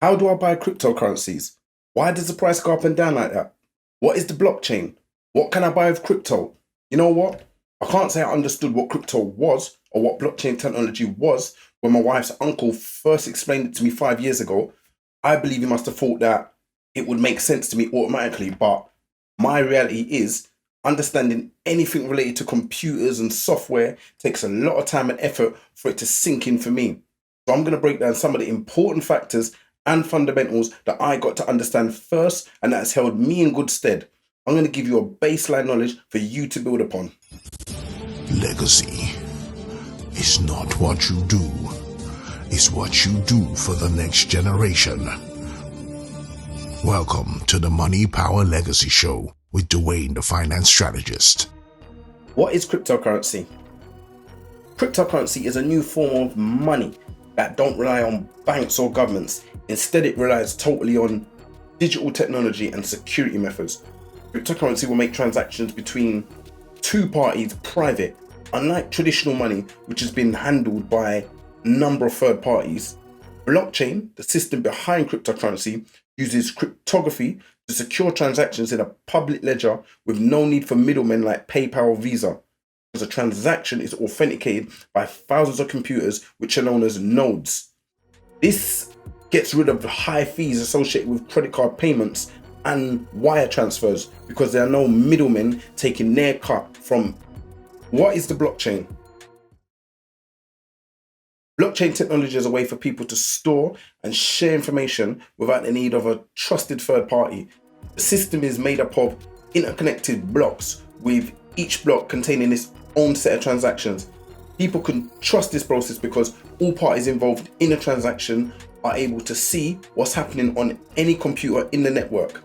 How do I buy cryptocurrencies? Why does the price go up and down like that? What is the blockchain? What can I buy with crypto? You know what? I can't say I understood what crypto was or what blockchain technology was when my wife's uncle first explained it to me 5 years ago. I believe he must have thought that it would make sense to me automatically, but my reality is understanding anything related to computers and software takes a lot of time and effort for it to sink in for me. So I'm going to break down some of the important factors and fundamentals that I got to understand first, and that has held me in good stead. I'm going to give you a baseline knowledge for you to build upon. Legacy is not what you do, it's what you do for the next generation. Welcome to the Money Power Legacy Show with Dwayne, the finance strategist. What is cryptocurrency? Cryptocurrency is a new form of money that don't rely on banks or governments. Instead, it relies totally on digital technology and security methods. Cryptocurrency will make transactions between two parties private, unlike traditional money, which has been handled by a number of third parties. Blockchain, the system behind cryptocurrency, uses cryptography to secure transactions in a public ledger with no need for middlemen like PayPal or Visa, because a transaction is authenticated by thousands of computers, which are known as nodes. This gets rid of the high fees associated with credit card payments and wire transfers because there are no middlemen taking their cut from. What is the blockchain? Blockchain technology is a way for people to store and share information without the need of a trusted third party. The system is made up of interconnected blocks, with each block containing its own set of transactions. People can trust this process because all parties involved in a transaction are able to see what's happening on any computer in the network.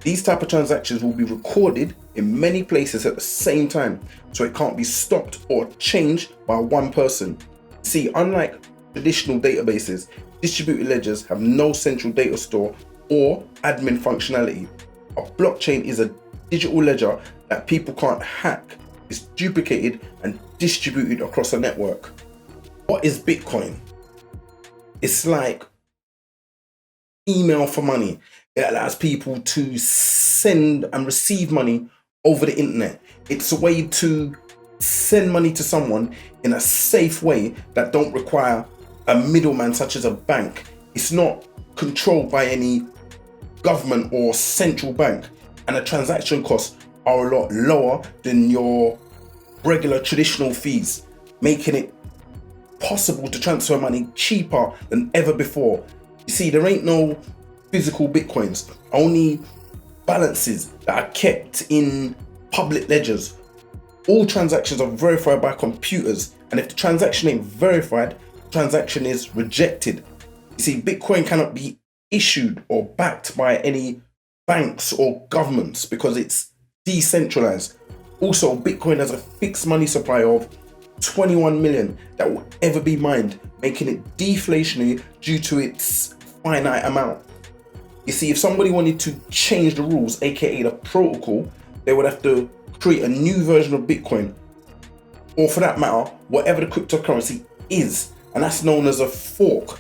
These type of transactions will be recorded in many places at the same time, so it can't be stopped or changed by one person. See, unlike traditional databases, distributed ledgers have no central data store or admin functionality. A blockchain is a digital ledger that people can't hack. It's duplicated and distributed across a network. What is Bitcoin? It's like email for money. It allows people to send and receive money over the internet. It's a way to send money to someone in a safe way that don't require a middleman such as a bank. It's not controlled by any government or central bank, and the transaction costs are a lot lower than your regular traditional fees, making it possible to transfer money cheaper than ever before. You see, there ain't no physical bitcoins, only balances that are kept in public ledgers. All transactions are verified by computers, and if the transaction ain't verified, the transaction is rejected. You see, Bitcoin cannot be issued or backed by any banks or governments because it's decentralized. Also, Bitcoin has a fixed money supply of 21 million that will ever be mined, making it deflationary due to its finite amount. You see, if somebody wanted to change the rules, aka the protocol, they would have to create a new version of Bitcoin, or for that matter, whatever the cryptocurrency is, and that's known as a fork.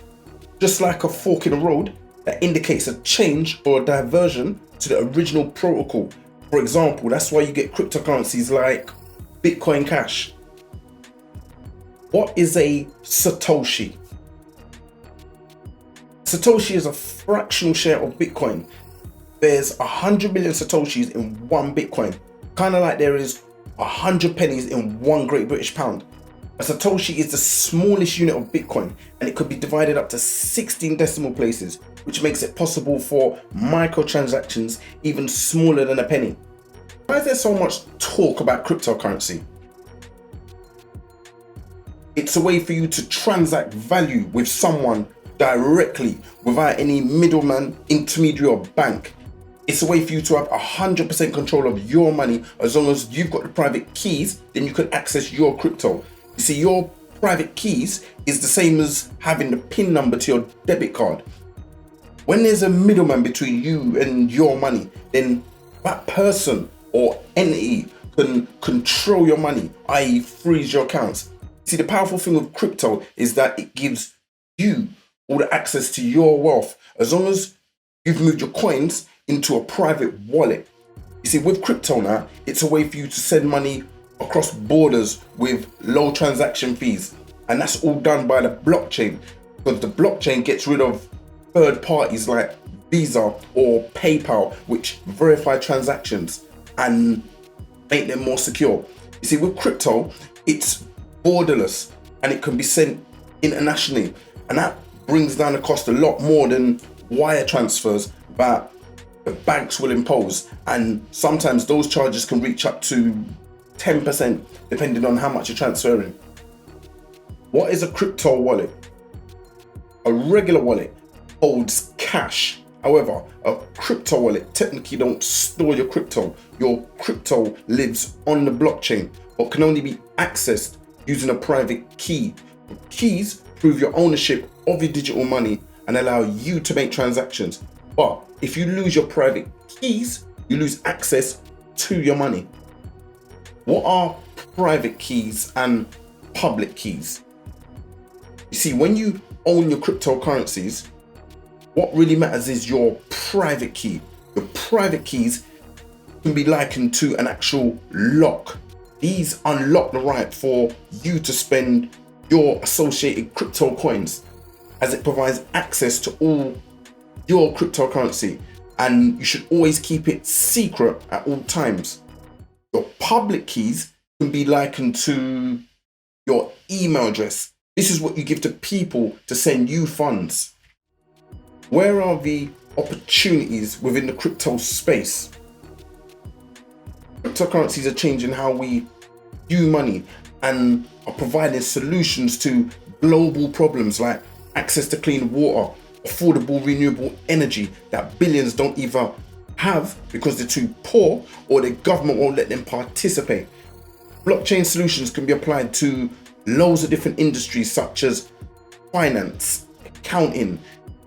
Just like a fork in the road that indicates a change or a diversion to the original protocol. For example, that's why you get cryptocurrencies like Bitcoin Cash. What is a Satoshi? Satoshi is a fractional share of Bitcoin. There's 100 million Satoshis in one Bitcoin, kind of like there is 100 pennies in one Great British Pound. A Satoshi is the smallest unit of Bitcoin, and it could be divided up to 16 decimal places, which makes it possible for microtransactions even smaller than a penny. Why is there so much talk about cryptocurrency? It's a way for you to transact value with someone directly without any middleman, intermediary, or bank. It's a way for you to have 100% control of your money. As long as you've got the private keys, then you can access your crypto. You see, your private keys is the same as having the PIN number to your debit card. When there's a middleman between you and your money, then that person or entity can control your money, i.e. freeze your accounts. See, the powerful thing with crypto is that it gives you all the access to your wealth, as long as you've moved your coins into a private wallet. You see, with crypto now, it's a way for you to send money across borders with low transaction fees. And that's all done by the blockchain, because the blockchain gets rid of third parties like Visa or PayPal, which verify transactions and make them more secure. You see, with crypto, it's borderless and it can be sent internationally. And that brings down the cost a lot more than wire transfers that the banks will impose. And sometimes those charges can reach up to 10%, depending on how much you're transferring. What is a crypto wallet? A regular wallet holds cash. However, a crypto wallet technically don't store your crypto. Your crypto lives on the blockchain, but can only be accessed using a private key. Keys prove your ownership of your digital money and allow you to make transactions. But if you lose your private keys, you lose access to your money. What are private keys and public keys? You see, when you own your cryptocurrencies, what really matters is your private key. Your private keys can be likened to an actual lock. These unlock the right for you to spend your associated crypto coins, as it provides access to all your cryptocurrency, and you should always keep it secret at all times. Your public keys can be likened to your email address. This is what you give to people to send you funds. Where are the opportunities within the crypto space? Cryptocurrencies are changing how we view money and are providing solutions to global problems like access to clean water, affordable renewable energy that billions don't either have because they're too poor or the government won't let them participate. Blockchain solutions can be applied to loads of different industries such as finance, accounting,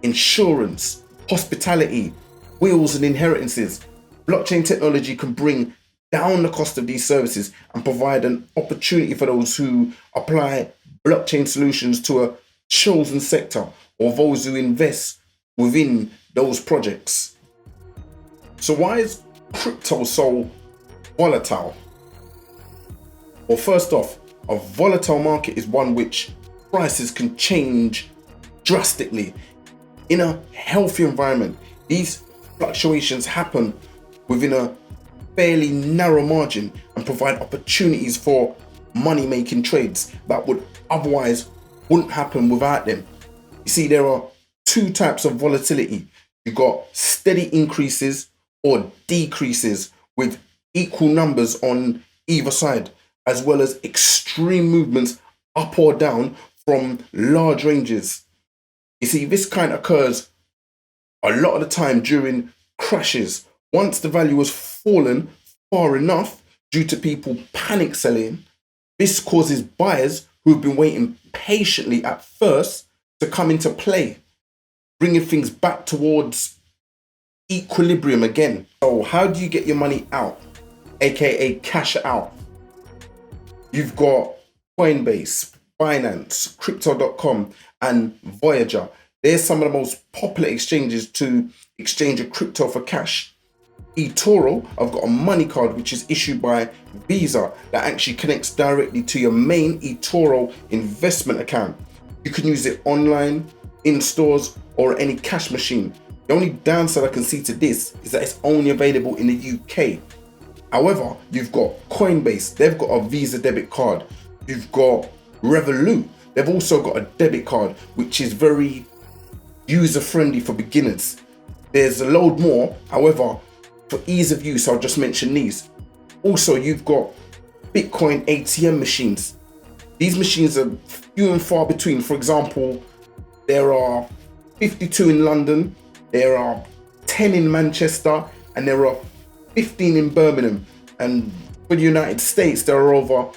insurance, hospitality, wills and inheritances. Blockchain technology can bring down the cost of these services and provide an opportunity for those who apply blockchain solutions to a chosen sector or those who invest within those projects. So why is crypto so volatile? Well, first off, a volatile market is one which prices can change drastically. In a healthy environment, these fluctuations happen within a fairly narrow margin and provide opportunities for money-making trades that would otherwise wouldn't happen without them. You see, there are two types of volatility. You've got steady increases or decreases with equal numbers on either side, as well as extreme movements up or down from large ranges. You see, this kind occurs a lot of the time during crashes. Once the value has fallen far enough due to people panic selling, this causes buyers who have been waiting patiently at first to come into play, bringing things back towards equilibrium again. So how do you get your money out, aka cash out? You've got Coinbase, Binance, Crypto.com and Voyager. They're some of the most popular exchanges to exchange your crypto for cash. eToro, I've got a money card which is issued by Visa that actually connects directly to your main eToro investment account. You can use it online, in stores or any cash machine. The only downside I can see to this is that it's only available in the UK. However, you've got Coinbase, they've got a Visa debit card. You've got REVOLUT, they've also got a debit card which is very user-friendly for beginners. There's a load more, however, for ease of use, I'll just mention these. Also, you've got Bitcoin ATM machines. These machines are few and far between. For example, there are 52 in London, there are 10 in Manchester, and there are 15 in Birmingham. And for the United States, there are over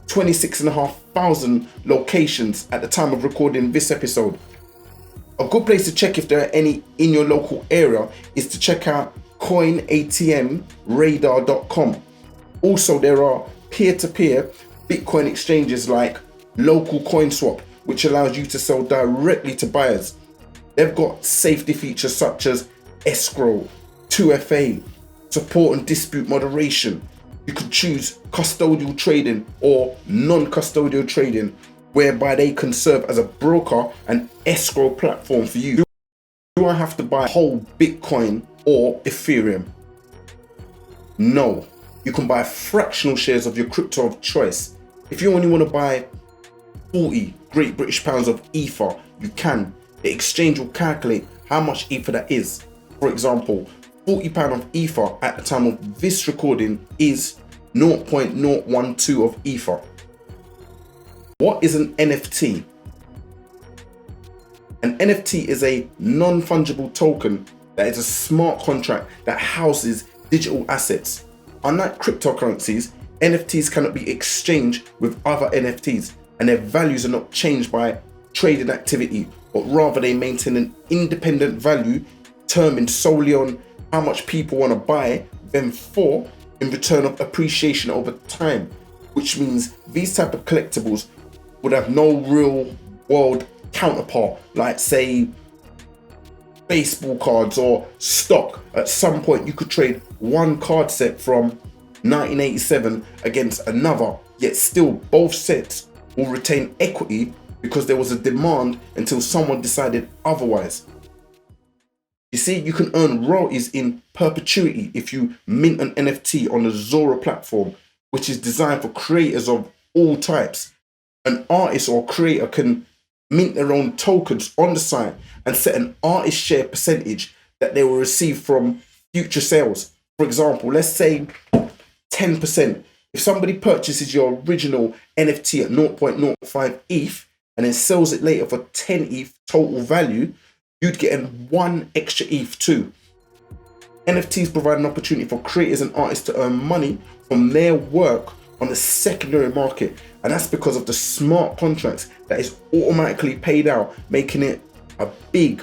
26,500 locations at the time of recording this episode. A good place to check if there are any in your local area is to check out coinatmradar.com. Also, there are peer-to-peer Bitcoin exchanges like Local CoinSwap, which allows you to sell directly to buyers. They've got safety features such as escrow, 2FA, support and dispute moderation. You could choose custodial trading or non-custodial trading, whereby they can serve as a broker and escrow platform for you. Do I have to buy whole Bitcoin or Ethereum? No, you can buy fractional shares of your crypto of choice. If you only want to buy 40 Great British pounds of Ether, you can. The exchange will calculate how much Ether that is. For example, £40 of Ether at the time of this recording is 0.012 of Ether. What is an NFT? An NFT is a non-fungible token that is a smart contract that houses digital assets. Unlike cryptocurrencies, NFTs cannot be exchanged with other NFTs, and their values are not changed by trading activity, but rather they maintain an independent value determined solely on how much people want to buy them for in return of appreciation over time, which means these type of collectibles would have no real world counterpart, like say baseball cards or stock. At some point you could trade one card set from 1987 against another, yet still both sets will retain equity because there was a demand until someone decided otherwise. You see, you can earn royalties in perpetuity if you mint an NFT on the Zora platform, which is designed for creators of all types. An artist or creator can mint their own tokens on the site and set an artist share percentage that they will receive from future sales. For example, let's say 10%. If somebody purchases your original NFT at 0.05 ETH and then sells it later for 10 ETH total value, you'd get 1 extra ETH too. NFTs provide an opportunity for creators and artists to earn money from their work on the secondary market, and that's because of the smart contracts that is automatically paid out, making it a big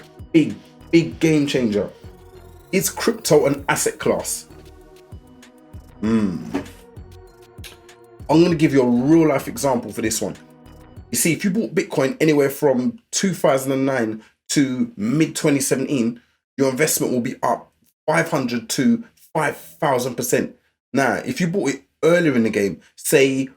game changer. Is crypto an asset class? I'm going to give you a real life example for this one. You see, if you bought Bitcoin anywhere from 2009 to mid 2017, your investment will be up 500 to 5,000%. Now, if you bought it earlier in the game, say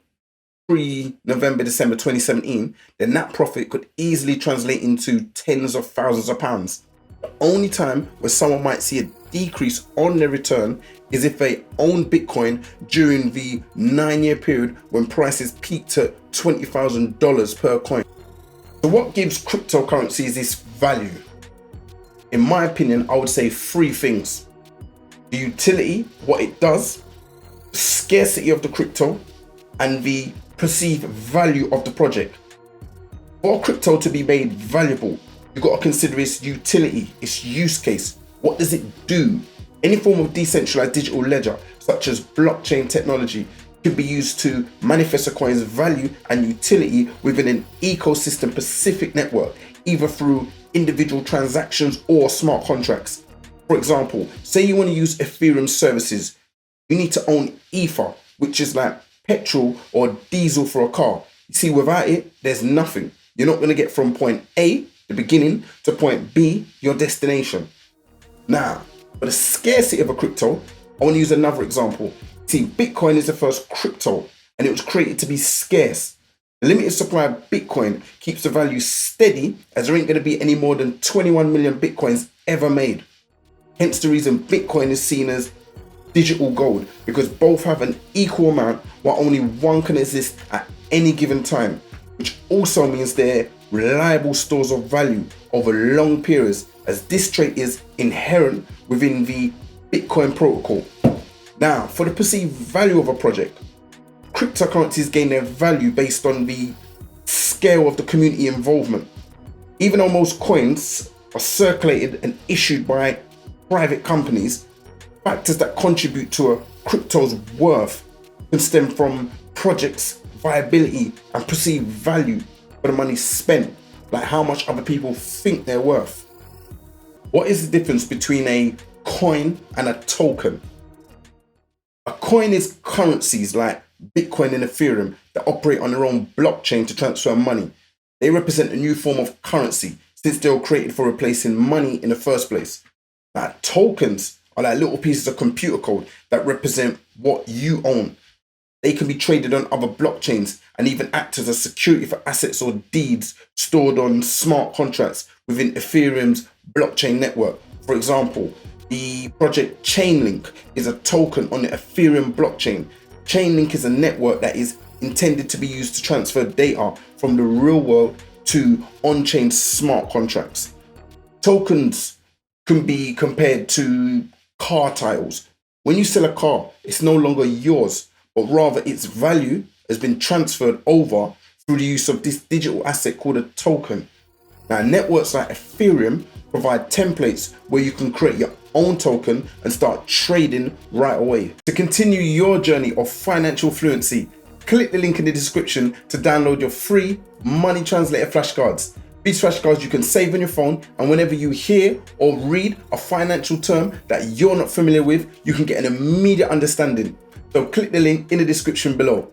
pre-November, December 2017, then that profit could easily translate into tens of thousands of pounds. The only time where someone might see a decrease on their return is if they own Bitcoin during the 9-year period when prices peaked at $20,000 per coin. So what gives cryptocurrencies this value? In my opinion, I would say 3 things. The utility, what it does, the scarcity of the crypto, and the perceived value of the project. For crypto to be made valuable, you've got to consider its utility, its use case. What does it do? Any form of decentralized digital ledger, such as blockchain technology, can be used to manifest a coin's value and utility within an ecosystem-specific network, either through individual transactions or smart contracts. For example, say you want to use Ethereum services, you need to own Ether, which is like petrol or diesel for a car. You see, without it, there's nothing. You're not going to get from point A, the beginning, to point B, your destination. Now, for the scarcity of a crypto, I want to use another example. See, Bitcoin is the first crypto and it was created to be scarce. The limited supply of Bitcoin keeps the value steady, as there ain't going to be any more than 21 million Bitcoins ever made. Hence the reason Bitcoin is seen as digital gold, because both have an equal amount while only one can exist at any given time, which also means they're reliable stores of value over long periods, as this trait is inherent within the Bitcoin protocol. Now, for the perceived value of a project, cryptocurrencies gain their value based on the scale of the community involvement. Even though most coins are circulated and issued by private companies, factors that contribute to a crypto's worth can stem from projects' viability and perceived value for the money spent, like how much other people think they're worth. What is the difference between a coin and a token? A coin is currencies like Bitcoin and Ethereum that operate on their own blockchain to transfer money. They represent a new form of currency, since they were created for replacing money in the first place. Now, tokens are like little pieces of computer code that represent what you own. They can be traded on other blockchains and even act as a security for assets or deeds stored on smart contracts within Ethereum's blockchain network. For example, the project Chainlink is a token on the Ethereum blockchain. Chainlink is a network that is intended to be used to transfer data from the real world to on-chain smart contracts. Tokens can be compared to car titles. When you sell a car, it's no longer yours, but rather its value has been transferred over through the use of this digital asset called a token. Now, networks like Ethereum provide templates where you can create your own token and start trading right away. To continue your journey of financial fluency, click the link in the description to download your free money translator flashcards. These flashcards you can save on your phone, and whenever you hear or read a financial term that you're not familiar with, you can get an immediate understanding. So click the link in the description below.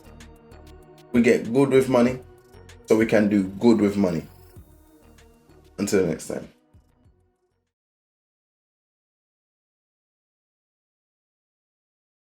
We get good with money, so we can do good with money. Until next time.